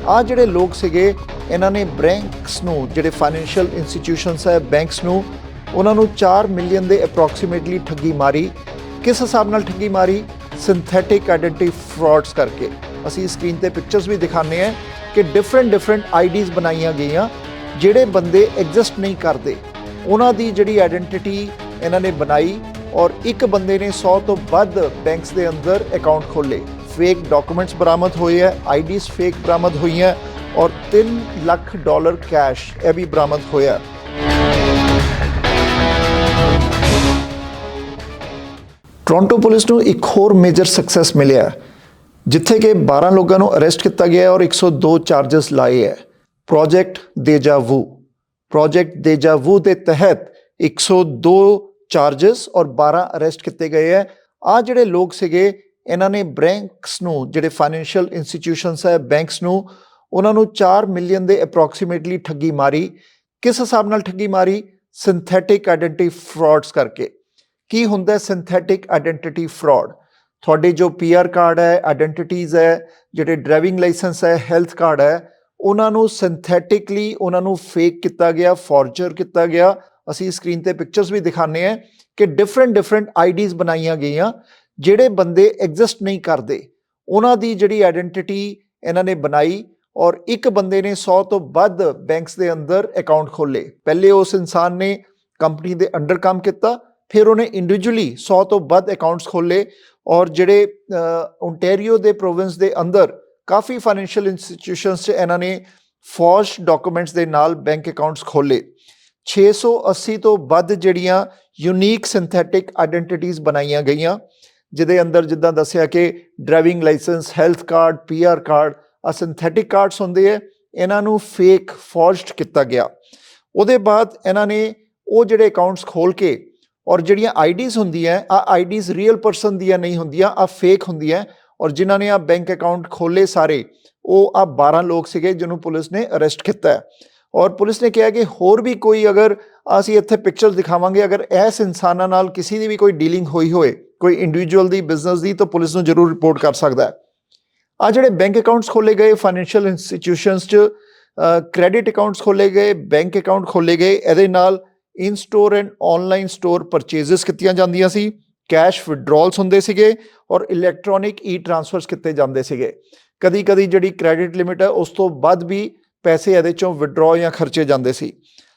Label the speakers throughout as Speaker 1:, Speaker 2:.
Speaker 1: ਆ ਜਿਹੜੇ ਲੋਕ ਸੀਗੇ ਇਹਨਾਂ ਨੇ ਬੈਂਕਸ ਨੂੰ, ਜਿਹੜੇ ਫਾਈਨੈਂਸ਼ੀਅਲ ਇੰਸਟੀਟਿਊਸ਼ਨਸ ਹੈ ਬੈਂਕਸ ਨੂੰ, ਉਹਨਾਂ ਨੂੰ 4 ਮਿਲੀਅਨ ਦੇ ਅਪਰੋਕਸੀਮੇਟਲੀ ਠੱਗੀ ਮਾਰੀ। ਕਿਸ ਹਿਸਾਬ ਨਾਲ ਠੱਗੀ ਮਾਰੀ? ਸਿੰਥੈਟਿਕ ਆਇਡੈਂਟੀ ਫਰਾਡਸ ਕਰਕੇ। ਅਸੀਂ ਸਕਰੀਨ ਤੇ ਪਿਕਚਰਸ ਵੀ ਦਿਖਾਉਂਦੇ ਹਾਂ ਕਿ ਡਿਫਰੈਂਟ ਆਈਡੀਜ਼ ਬਣਾਈਆਂ ਗਈਆਂ। ਜਿਹੜੇ ਬੰਦੇ ਐਗਜ਼ਿਸਟ ਨਹੀਂ ਕਰਦੇ ਉਹਨਾਂ ਦੀ ਜਿਹੜੀ ਆਇਡੈਂਟੀਟੀ ਇਹਨਾਂ ਨੇ ਬਣਾਈ ਔਰ ਇੱਕ ਬੰਦੇ ਨੇ 100 ਤੋਂ ਵੱਧ ਬੈਂਕਸ ਦੇ ਅੰਦਰ ਅਕਾਊਂਟ ਖੋਲ੍ਹੇ। ਫੇਕ ਡਾਕੂਮੈਂਟਸ ਬਰਾਮਦ ਹੋਏ ਹੈ, ਆਈਡੀਜ਼ ਫੇਕ ਬਰਾਮਦ ਹੋਈਆਂ ਔਰ $3 ਲੱਖ ਕੈਸ਼ ਇਹ ਵੀ ਬਰਾਮਦ ਹੋਇਆ। ਟੋਰਾਂਟੋ ਪੁਲਿਸ ਨੂੰ ਇੱਕ ਹੋਰ ਮੇਜਰ ਸਕਸੈਸ ਮਿਲਿਆ, ਜਿੱਥੇ ਕਿ 12 ਲੋਕਾਂ ਨੂੰ ਅਰੈਸਟ ਕੀਤਾ ਗਿਆ ਔਰ 102 ਚਾਰਜਸ ਲਾਏ ਹੈ। ਪ੍ਰੋਜੈਕਟ ਦੇਜਾ ਵੂ ਦੇ ਤਹਿਤ 102 ਚਾਰਜਸ ਔਰ 12 ਅਰੈਸਟ ਕੀਤੇ ਗਏ ਹੈ। ਆ ਜਿਹੜੇ ਲੋਕ ਸੀਗੇ ਇਹਨਾਂ ਨੇ ਬੈਂਕਸ ਨੂੰ, ਜਿਹੜੇ ਫਾਈਨੈਂਸ਼ੀਅਲ ਇੰਸਟੀਟਿਊਸ਼ਨਸ ਹੈ ਬੈਂਕਸ ਨੂੰ, ਉਹਨਾਂ ਨੂੰ 4 ਮਿਲੀਅਨ ਦੇ ਅਪਰੋਕਸੀਮੇਟਲੀ ਠੱਗੀ ਮਾਰੀ। ਕਿਸ ਹਿਸਾਬ ਨਾਲ ਠੱਗੀ ਮਾਰੀ? ਸਿੰਥੈਟਿਕ ਆਇਡੈਂਟੀ ਫਰਾਡਸ ਕਰਕੇ। ਕੀ ਹੁੰਦਾ ਸਿੰਥੈਟਿਕ ਆਇਡੈਂਟੀਟੀ ਫਰਾਡ? ਤੁਹਾਡੇ ਜੋ PR ਕਾਰਡ ਹੈ, ਆਇਡੈਂਟੀਟੀਜ਼ ਹੈ, ਜਿਹੜੇ ਡਰਾਈਵਿੰਗ ਲਾਇਸੈਂਸ ਹੈ, ਹੈਲਥ ਕਾਰਡ ਹੈ, ਉਹਨਾਂ ਨੂੰ ਸਿੰਥੈਟਿਕਲੀ ਉਹਨਾਂ ਨੂੰ ਫੇਕ ਕੀਤਾ ਗਿਆ, ਫੋਰਜਰ ਕੀਤਾ ਗਿਆ। ਅਸੀਂ ਸਕਰੀਨ ਤੇ ਪਿਕਚਰਸ ਵੀ ਦਿਖਾਉਂਦੇ ਹਾਂ ਕਿ ਡਿਫਰੈਂਟ ਆਈਡੀਜ਼ ਬਣਾਈਆਂ ਗਈਆਂ। ਜਿਹੜੇ ਬੰਦੇ ਐਗਜ਼ਿਸਟ ਨਹੀਂ ਕਰਦੇ ਉਹਨਾਂ ਦੀ ਜਿਹੜੀ ਆਇਡੈਂਟੀਟੀ ਇਹਨਾਂ ਨੇ ਬਣਾਈ ਔਰ ਇੱਕ ਬੰਦੇ ਨੇ 100 ਤੋਂ ਵੱਧ ਬੈਂਕਸ ਦੇ ਅੰਦਰ ਅਕਾਊਂਟ ਖੋਲ੍ਹੇ। ਪਹਿਲੇ ਉਸ ਇਨਸਾਨ ਨੇ ਕੰਪਨੀ ਦੇ ਅੰਡਰ ਕੰਮ ਕੀਤਾ, ਫਿਰ ਉਹਨੇ ਇੰਡੀਵਿਜੂਅਲੀ 100 ਤੋਂ ਵੱਧ ਅਕਾਊਂਟਸ ਖੋਲ੍ਹੇ ਔਰ ਜਿਹੜੇ ਓਨਟਾਰੀਓ ਦੇ ਪ੍ਰੋਵਿੰਸ ਦੇ ਅੰਦਰ ਕਾਫੀ ਫਾਈਨੈਂਸ਼ੀਅਲ ਇੰਸਟੀਟਿਊਸ਼ਨਸ 'ਚ ਇਹਨਾਂ ਨੇ ਫੌਰਜਡ ਡਾਕੂਮੈਂਟਸ ਦੇ ਨਾਲ ਬੈਂਕ ਅਕਾਊਂਟਸ ਖੋਲ੍ਹੇ। 680 ਤੋਂ ਵੱਧ ਜਿਹੜੀਆਂ ਯੂਨੀਕ ਸਿੰਥੈਟਿਕ ਆਇਡੈਂਟੀਟੀਜ਼ ਬਣਾਈਆਂ ਗਈਆਂ, ਜਿਹਦੇ ਅੰਦਰ ਜਿੱਦਾਂ ਦੱਸਿਆ ਕਿ driving license, health card, PR card, ਆ ਸਿੰਥੈਟਿਕ ਕਾਰਡਸ ਹੁੰਦੇ ਹੈ, ਇਹਨਾਂ ਨੂੰ ਫੇਕ ਫੌਰਜਡ ਕੀਤਾ ਗਿਆ। ਉਹਦੇ ਬਾਅਦ ਇਹਨਾਂ ਨੇ ਉਹ ਜਿਹੜੇ ਅਕਾਊਂਟਸ ਖੋਲ੍ਹ ਕੇ ਔਰ ਜਿਹੜੀਆਂ ਆਈਡੀਜ਼ ਹੁੰਦੀਆਂ, ਆ ਆਈਡੀਜ਼ ਰੀਅਲ ਪਰਸਨ ਦੀਆਂ ਨਹੀਂ ਹੁੰਦੀਆਂ, ਆ ਫੇਕ ਹੁੰਦੀਆਂ। ਔਰ ਜਿਨ੍ਹਾਂ ਨੇ ਆ ਬੈਂਕ ਅਕਾਊਂਟ ਖੋਲ੍ਹੇ ਸਾਰੇ, ਉਹ ਆ 12 ਲੋਕ ਸੀਗੇ ਜਿਹਨੂੰ ਪੁਲਿਸ ਨੇ ਅਰੈਸਟ ਕੀਤਾ ਹੈ। ਔਰ ਪੁਲਿਸ ਨੇ ਕਿਹਾ ਕਿ ਹੋਰ ਵੀ ਕੋਈ, ਅਗਰ ਅਸੀਂ ਇੱਥੇ ਪਿਕਚਰ ਦਿਖਾਵਾਂਗੇ, ਅਗਰ ਇਸ ਇਨਸਾਨਾਂ ਨਾਲ ਕਿਸੇ ਦੀ ਵੀ ਕੋਈ ਡੀਲਿੰਗ ਹੋਈ ਹੋਏ, ਕੋਈ ਇੰਡੀਵਿਜੂਅਲ ਦੀ, ਬਿਜ਼ਨਸ ਦੀ, ਤਾਂ ਪੁਲਿਸ ਨੂੰ ਜ਼ਰੂਰ ਰਿਪੋਰਟ ਕਰ ਸਕਦਾ ਹੈ। ਆ ਜਿਹੜੇ ਬੈਂਕ ਅਕਾਊਂਟਸ ਖੋਲ੍ਹੇ ਗਏ ਫਾਈਨੈਂਸ਼ੀਅਲ ਇੰਸਟੀਟਿਊਸ਼ਨਸ 'ਚ, ਕ੍ਰੈਡਿਟ ਅਕਾਊਂਟਸ ਖੋਲ੍ਹੇ ਗਏ, ਬੈਂਕ ਅਕਾਊਂਟ ਖੋਲ੍ਹੇ ਗਏ। ਇਹਦੇ ਨਾਲ ਇਨ store and online store purchases ਕੀਤੀਆਂ ਜਾਂਦੀਆਂ ਸੀ, ਕੈਸ਼ ਵਿਡਰੋਲਸ ਹੁੰਦੇ ਸੀਗੇ ਔਰ ਇਲੈਕਟ੍ਰੋਨਿਕ ਟ੍ਰਾਂਸਫਰਸ ਕੀਤੇ ਜਾਂਦੇ ਸੀਗੇ। ਕਦੀ ਜਿਹੜੀ ਕ੍ਰੈਡਿਟ ਲਿਮਿਟ ਹੈ ਉਸ ਤੋਂ ਵੱਧ ਵੀ ਪੈਸੇ ਇਹਦੇ 'ਚੋਂ ਵਿਡਰੋ ਜਾਂ ਖਰਚੇ ਜਾਂਦੇ ਸੀ।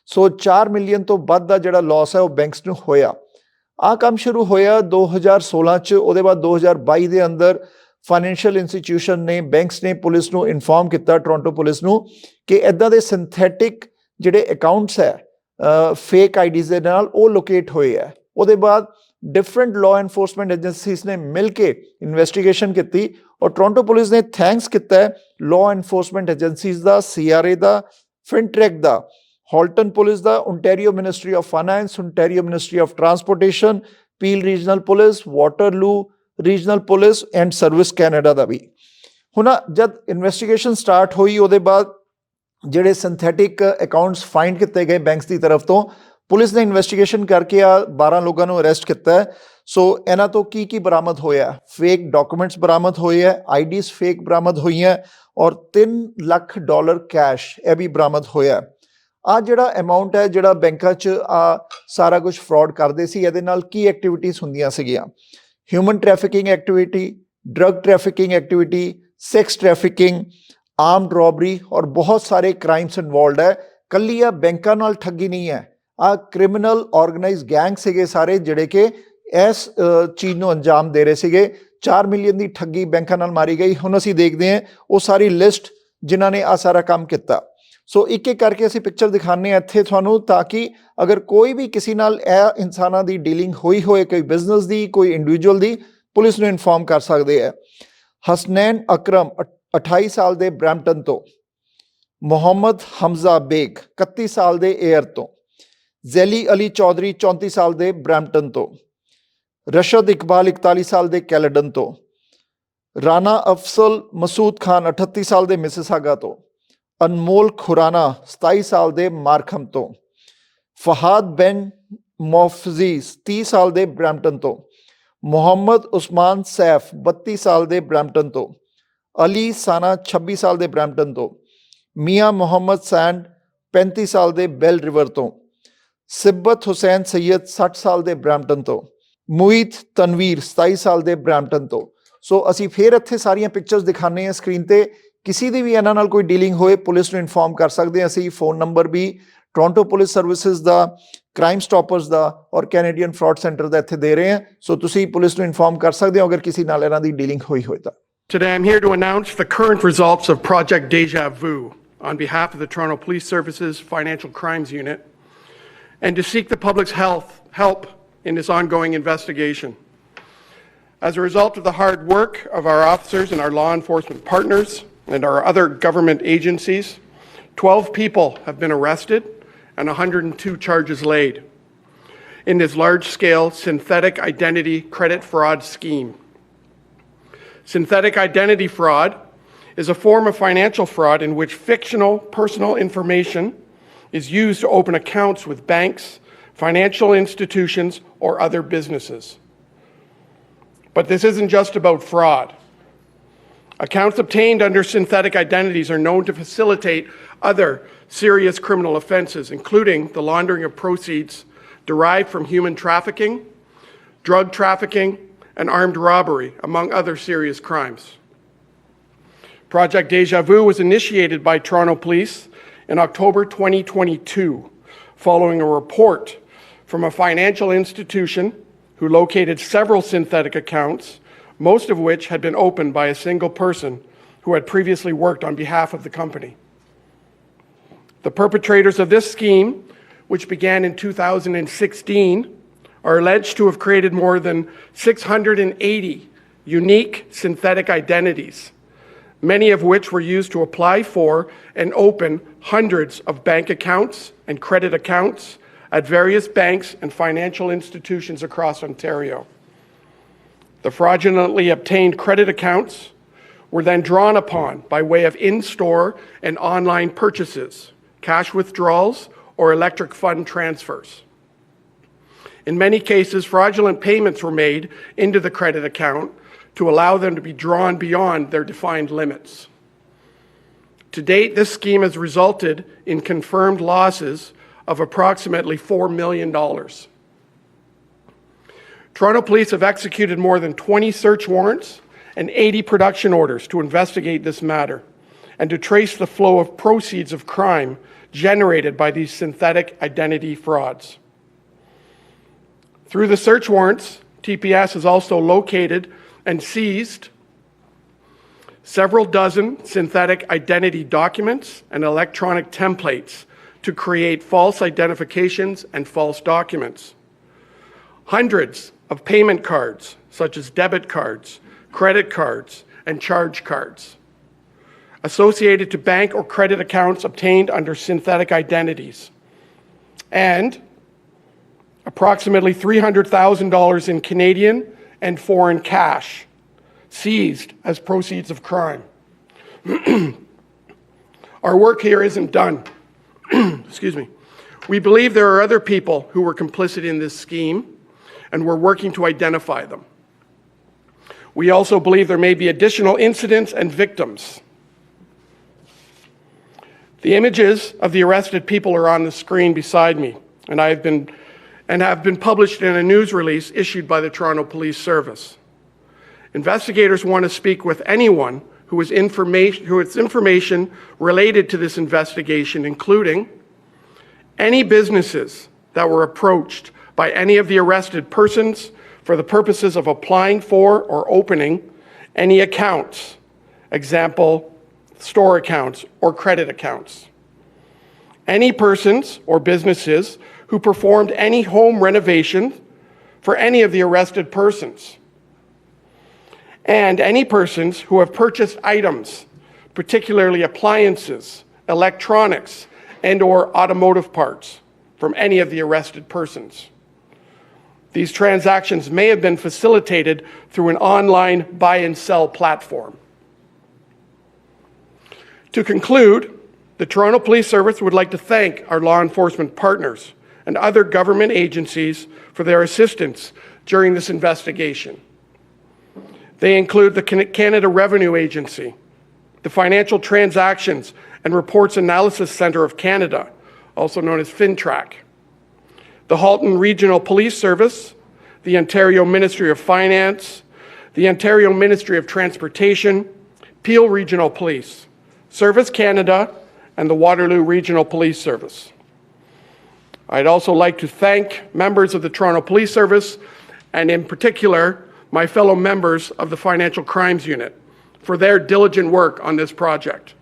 Speaker 1: ਸੋ 4 ਮਿਲੀਅਨ ਤੋਂ ਵੱਧ ਦਾ ਜਿਹੜਾ ਲਾਸ ਹੈ ਉਹ ਬੈਂਕਸ ਨੂੰ ਹੋਇਆ। ਆਹ ਕੰਮ ਸ਼ੁਰੂ ਹੋਇਆ 2016 'ਚ। ਉਹਦੇ ਬਾਅਦ 2022 ਦੇ ਅੰਦਰ ਫਾਈਨੈਂਸ਼ੀਅਲ ਇੰਸਟੀਟਿਊਸ਼ਨ ਨੇ, ਬੈਂਕਸ ਨੇ ਪੁਲਿਸ ਨੂੰ ਇਨਫੋਰਮ ਕੀਤਾ, ਟੋਰਾਂਟੋ ਪੁਲਿਸ ਨੂੰ, ਕਿ ਇੱਦਾਂ ਦੇ ਸਿੰਥੈਟਿਕ ਜਿਹੜੇ ਅਕਾਊਂਟਸ ਹੈ ਫੇਕ ਆਈਡੀਜ਼ ਦੇ ਨਾਲ, ਉਹ ਲੋਕੇਟ ਹੋਏ ਹੈ। ਉਹਦੇ ਬਾਅਦ ਡਿਫਰੈਂਟ ਲਾਅ ਐਨਫੋਰਸਮੈਂਟ ਏਜੰਸੀਜ਼ ਨੇ ਮਿਲ ਕੇ ਇਨਵੈਸਟੀਗੇਸ਼ਨ ਕੀਤੀ ਔਰ ਟੋਰਾਂਟੋ ਪੁਲਿਸ ਨੇ ਥੈਂਕਸ ਕੀਤਾ ਹੈ ਲਾਅ ਐਨਫੋਰਸਮੈਂਟ ਏਜੰਸੀਜ਼ ਦਾ, CRA ਦਾ, ਫਿਨਟ੍ਰੈਕ ਦਾ, ਹਾਲਟਨ ਪੁਲਿਸ ਦਾ, Ontario ministry of finance, Ontario ministry of transportation, Peel regional police, Waterloo regional police and Service Canada ਦਾ ਵੀ। ਹੁਣ ਜਦ ਇਨਵੈਸਟੀਗੇਸ਼ਨ ਸਟਾਰਟ ਹੋਈ, ਉਹਦੇ ਬਾਅਦ ਜਿਹੜੇ ਸਿੰਥੈਟਿਕ ਅਕਾਊਂਟਸ ਫਾਈਂਡ ਕੀਤੇ ਗਏ ਬੈਂਕਸ ਦੀ ਤਰਫ ਤੋਂ, ਪੁਲਿਸ ਨੇ ਇਨਵੈਸਟੀਗੇਸ਼ਨ ਕਰਕੇ ਆ 12 ਲੋਕਾਂ ਨੂੰ ਅਰੈਸਟ ਕੀਤਾ ਹੈ। ਸੋ ਇਹਨਾਂ ਤੋਂ ਕੀ ਬਰਾਮਦ ਹੋਇਆ? ਫੇਕ ਡਾਕੂਮੈਂਟਸ ਬਰਾਮਦ ਹੋਏ ਹੈ, ਆਈਡੀਜ਼ ਫੇਕ ਬਰਾਮਦ ਹੋਈਆਂ ਔਰ $3 ਲੱਖ ਕੈਸ਼ ਇਹ ਵੀ ਬਰਾਮਦ ਹੋਇਆ। ਆ ਜਿਹੜਾ ਅਮਾਊਂਟ ਹੈ, ਜਿਹੜਾ ਬੈਂਕਾਂ 'ਚ ਆ ਸਾਰਾ ਕੁਝ ਫਰਾਡ ਕਰਦੇ ਸੀ, ਇਹਦੇ ਨਾਲ ਕੀ ਐਕਟੀਵਿਟੀਜ਼ ਹੁੰਦੀਆਂ ਸੀਗੀਆਂ? Human trafficking activity, drug trafficking activity, sex trafficking, armed ਰੋਬਰੀ ਔਰ ਬਹੁਤ ਸਾਰੇ ਕ੍ਰਾਈਮਸ ਇਨਵੋਲਡ ਹੈ। ਕੱਲੀ ਆ ਬੈਂਕਾਂ ਨਾਲ ਠੱਗੀ ਨਹੀਂ ਹੈ, ਆ ਕ੍ਰਿਮੀਨਲ ਆਰਗੇਨਾਈਜ਼ਡ ਗੈਂਗ ਸੀਗੇ ਸਾਰੇ, ਜਿਹੜੇ ਕਿ ਇਸ ਚੀਜ਼ ਨੂੰ ਅੰਜਾਮ ਦੇ ਰਹੇ ਸੀਗੇ। 4 ਮਿਲੀਅਨ ਦੀ ਠੱਗੀ ਬੈਂਕਾਂ ਨਾਲ ਮਾਰੀ ਗਈ। ਹੁਣ ਅਸੀਂ ਦੇਖਦੇ ਹਾਂ ਉਹ ਸਾਰੀ ਲਿਸਟ ਜਿਨ੍ਹਾਂ ਨੇ ਆ ਸਾਰਾ ਕੰਮ ਕੀਤਾ। ਸੋ ਇੱਕ ਕਰਕੇ ਅਸੀਂ ਪਿਕਚਰ ਦਿਖਾਉਂਦੇ ਹਾਂ ਇੱਥੇ ਤੁਹਾਨੂੰ, ਤਾਂ ਕਿ ਅਗਰ ਕੋਈ ਵੀ ਕਿਸੇ ਨਾਲ ਇਹ ਇਨਸਾਨਾਂ ਦੀ ਡੀਲਿੰਗ ਹੋਈ ਹੋਏ, ਕੋਈ ਬਿਜ਼ਨਸ ਦੀ, ਕੋਈ ਇੰਡੀਵਿਜੂਅਲ ਦੀ, ਪੁਲਿਸ ਨੂੰ ਇਨਫੋਰਮ ਕਰ ਸਕਦੇ ਹੈ। ਹਸਨੈਨ ਅਕਰਮ 28 ਸਾਲ ਦੇ ਬਰੈਂਪਟਨ ਤੋਂ, ਮੁਹੰਮਦ ਹਮਜ਼ਾ ਬੇਗ 31 ਸਾਲ ਦੇ ਏਅਰ ਤੋਂ, ਜ਼ੈਲੀ ਅਲੀ ਚੌਧਰੀ 34 ਸਾਲ ਦੇ ਬਰੈਂਪਟਨ ਤੋਂ, ਰਸ਼ਦ ਇਕਬਾਲ 41 ਸਾਲ ਦੇ ਕੈਲੇਡਨ ਤੋਂ, ਰਾਣਾ ਅਫਸਲ ਮਸੂਦ ਖਾਨ 38 ਸਾਲ ਦੇ ਮਿਸਿਸਾਗਾ ਤੋਂ, ਅਨਮੋਲ ਖੁਰਾਨਾ 27 ਸਾਲ ਦੇ ਮਾਰਖਮ ਤੋਂ, ਫਹਾਦ ਬੈਨ ਮੋਫਜ਼ੀਜ਼ 30 ਸਾਲ ਦੇ ਬਰੈਂਪਟਨ ਤੋਂ, ਮੁਹੰਮਦ ਉਸਮਾਨ ਸੈਫ 32 ਸਾਲ ਦੇ ਬਰੈਂਪਟਨ ਤੋਂ, ਅਲੀ ਸਾਨਾ 26 ਸਾਲ ਦੇ ਬਰੈਂਪਟਨ ਤੋਂ, ਮੀਆਂ ਮੁਹੰਮਦ ਸੈਂਡ 35 ਸਾਲ ਦੇ ਬੈਲ ਰਿਵਰ ਤੋਂ, ਸਿਬਤ ਹੁਸੈਨ ਸੈਯਦ 60 ਸਾਲ ਦੇ ਬਰੈਂਪਟਨ ਤੋਂ, ਮੁਈਤ ਤਨਵੀਰ 27 ਸਾਲ ਦੇ ਬਰੈਂਪਟਨ ਤੋਂ। ਸੋ ਅਸੀਂ ਫਿਰ ਇੱਥੇ ਸਾਰੀਆਂ ਪਿਕਚਰਸ ਦਿਖਾਉਂਦੇ ਹਾਂ ਸਕਰੀਨ ਤੇ। ਕਿਸੇ ਦੀ ਵੀ ਇਹਨਾਂ ਨਾਲ ਕੋਈ ਡੀਲਿੰਗ ਹੋਏ ਪੁਲਿਸ ਨੂੰ ਇਨਫੋਰਮ ਕਰ ਸਕਦੇ ਹਾਂ। ਅਸੀਂ ਫੋਨ ਨੰਬਰ ਵੀ ਟੋਰਾਂਟੋ ਪੁਲਿਸ ਸਰਵਿਸਿਜ਼ ਦਾ, ਕ੍ਰਾਈਮ ਸਟਾਪਰਸ ਦਾ ਔਰ ਕੈਨੇਡੀਅਨ ਫਰਾਡ ਸੈਂਟਰ ਦਾ ਇੱਥੇ ਦੇ ਰਹੇ ਹਾਂ। ਸੋ ਤੁਸੀਂ ਪੁਲਿਸ ਨੂੰ ਇਨਫੋਰਮ ਕਰ ਸਕਦੇ ਹੋ ਅਗਰ ਕਿਸੇ ਨਾਲ ਇਹਨਾਂ ਦੀ ਡੀਲਿੰਗ ਹੋਈ ਹੋਏ ਤਾਂ।
Speaker 2: Today I'm here to announce the current results of Project Deja on behalf of the Toronto Police Services Financial Crimes Unit and to seek the public's help in this ongoing investigation. As a result of the hard work of our officers and our law enforcement partners and our other government agencies, 12 people have been arrested and 102 charges laid in this large-scale synthetic identity credit fraud scheme. Synthetic identity fraud is a form of financial fraud in which fictional personal information is used to open accounts with banks, financial institutions, or other businesses. But this isn't just about fraud. Accounts obtained under synthetic identities are known to facilitate other serious criminal offenses, including the laundering of proceeds derived from human trafficking, drug trafficking, and armed robbery, among other serious crimes. Project Deja was initiated by Toronto Police in October 2022, following a report from a financial institution who located several synthetic accounts, most of which had been opened by a single person who had previously worked on behalf of the company. The perpetrators of this scheme, which began in 2016, are alleged to have created more than 680 unique synthetic identities, many of which were used to apply for and open hundreds of bank accounts and credit accounts at various banks and financial institutions across Ontario. The fraudulently obtained credit accounts were then drawn upon by way of in-store and online purchases, cash withdrawals, or electric fund transfers. In many cases, fraudulent payments were made into the credit account to allow them to be drawn beyond their defined limits. To date, this scheme has resulted in confirmed losses of approximately $4 million. Toronto Police have executed more than 20 search warrants and 80 production orders to investigate this matter and to trace the flow of proceeds of crime generated by these synthetic identity frauds. Through the search warrants, TPS has also located and seized several dozen synthetic identity documents and electronic templates to create false identifications and false documents. Hundreds of payment cards, such as debit cards, credit cards, and charge cards, associated to bank or credit accounts obtained under synthetic identities, and approximately $300,000 in Canadian and foreign cash seized as proceeds of crime. Our work here isn't done. Excuse me. We believe there are other people who were complicit in this scheme, and we're working to identify them. We also believe there may be additional incidents and victims. The images of the arrested people are on the screen beside me, and have been published in a news release issued by the Toronto Police Service. Investigators want to speak with anyone who has information related to this investigation, including any businesses that were approached by any of the arrested persons for the purposes of applying for or opening any accounts, example, store accounts or credit accounts. Any persons or businesses who performed any home renovation for any of the arrested persons, and any persons who have purchased items, particularly appliances, electronics, and/or automotive parts from any of the arrested persons. These transactions may have been facilitated through an online buy and sell platform. To conclude, the Toronto Police Service would like to thank our law enforcement partners and other government agencies for their assistance during this investigation. They include the Canada Revenue Agency, the Financial Transactions and Reports Analysis Centre of Canada, also known as FinTrack, the Halton Regional Police Service, the Ontario Ministry of Finance, the Ontario Ministry of Transportation, Peel Regional Police, Service Canada, and the Waterloo Regional Police Service. I'd also like to thank members of the Toronto Police Service, and in particular, my fellow members of the Financial Crimes Unit, for their diligent work on this project.